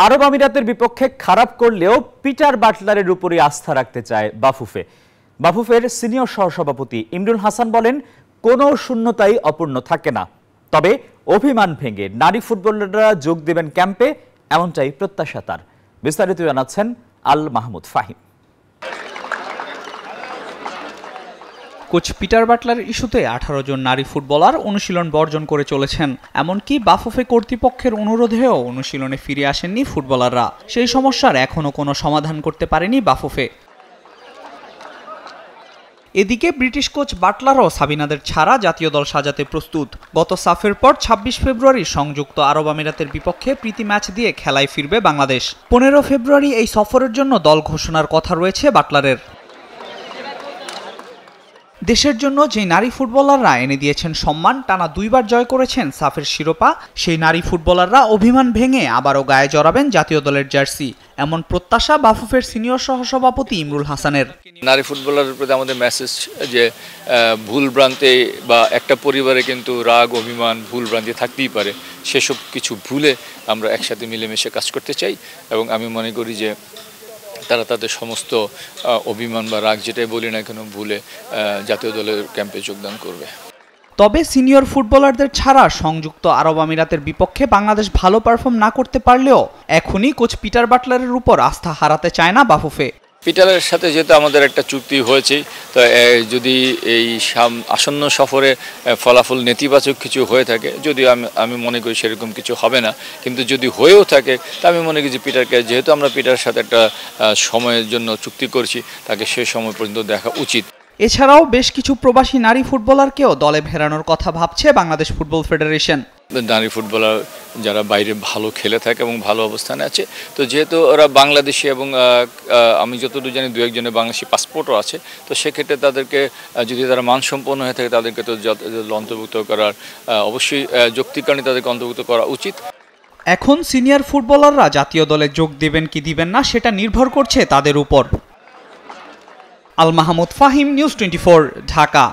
আরব আমিরাতের বিপক্ষে খারাপ করলেও পিটার বাটলারের উপরই আস্থা রাখতে চায় বাফুফে। বাফুফের সিনিয়র সহসভাপতি ইমরুল হাসান বলেন, কোনো শূন্যতাই অপূর্ণ থাকে না, তবে অভিমান ভেঙে নারী ফুটবলাররা যোগ দেবেন ক্যাম্পে, এমনটাই প্রত্যাশা তার। বিস্তারিত জানাচ্ছেন আল মাহমুদ ফাহিম। কোচ পিটার বাটলারের ইস্যুতে 18 জন নারী ফুটবলার অনুশীলন বর্জন করে চলেছেন। এমনকি বাফুফে কর্তৃপক্ষের অনুরোধেও অনুশীলনে ফিরে আসেননি ফুটবলাররা। সেই সমস্যার এখনও কোনো সমাধান করতে পারেনি বাফুফে। এদিকে ব্রিটিশ কোচ বাটলারও সাবিনাদের ছাড়া জাতীয় দল সাজাতে প্রস্তুত। গত সাফের পর 26 ফেব্রুয়ারি সংযুক্ত আরব আমিরাতের বিপক্ষে প্রীতি ম্যাচ দিয়ে খেলায় ফিরবে বাংলাদেশ। 15 ফেব্রুয়ারি এই সফরের জন্য দল ঘোষণার কথা রয়েছে বাটলারের। দেশের জন্য যে নারী ফুটবলাররা এনে দিয়েছেন সম্মান, টানা 2 বার জয় করেছেন সাফের শিরোপা, সেই নারী ফুটবলাররা অভিমান ভেঙে আবারও গায়ে জড়াবেন জাতীয় দলের জার্সি, এমন প্রত্যাশা বাফুফের সিনিয়র সহসভাপতি ইমরুল হাসানের। নারী ফুটবলারের প্রতি আমাদের মেসেজ যে ভুল ভ্রান্তি বা একটা পরিবারে কিন্তু রাগ, অভিমান, ভুল ভ্রান্তি থাকতেই পারে, সেসব কিছু ভুলে আমরা একসাথে মিলেমিশে কাজ করতে চাই এবং আমি মনে করি যে তারা তাদের সমস্ত অভিমান বা রাগ যেটাই বলি না কেন ভুলে জাতীয় দলের ক্যাম্পে যোগদান করবে। তবে সিনিয়র ফুটবলারদের ছাড়া সংযুক্ত আরব আমিরাতের বিপক্ষে বাংলাদেশ ভালো পারফর্ম না করতে পারলেও এখনই কোচ পিটার বাটলারের উপর আস্থা হারাতে চায় না বাফুফে। পিটারের সাথে যেহেতু আমাদের একটা চুক্তি হয়েছে, তো যদি এই আসন্ন সফরে ফলাফল নেতিবাচক কিছু হয়ে থাকে, যদিও আমি মনে করি সেরকম কিছু হবে না, কিন্তু যদি হয়েও থাকে তা আমি মনে করি যে পিটারকে, যেহেতু আমরা পিটারের সাথে একটা সময়ের জন্য চুক্তি করছি, তাকে সে সময় পর্যন্ত দেখা উচিত। এছাড়াও বেশ কিছু প্রবাসী নারী ফুটবলারকেও দলে ফেরানোর কথা ভাবছে বাংলাদেশ ফুটবল ফেডারেশন। নারী ফুটবলার যারা বাইরে ভালো খেলে থাকে এবং ভালো অবস্থানে আছে, তো যেহেতু ওরা বাংলাদেশি এবং আমি যতদূর জানি 2-1 জনের বাংলাদেশি পাসপোর্টও আছে, তো সেক্ষেত্রে তাদেরকে যদি তারা মানসম্পন্ন হয়ে থাকে তাদেরকে তো অন্তর্ভুক্ত করার অবশ্যই যৌক্তিক কারণে তাদেরকে অন্তর্ভুক্ত করা উচিত। এখন সিনিয়র ফুটবলাররা জাতীয় দলে যোগ দেবেন কি দিবেন না সেটা নির্ভর করছে তাদের উপর। আল মাহমুদ ফাহিম, নিউজ 24, ঢাকা।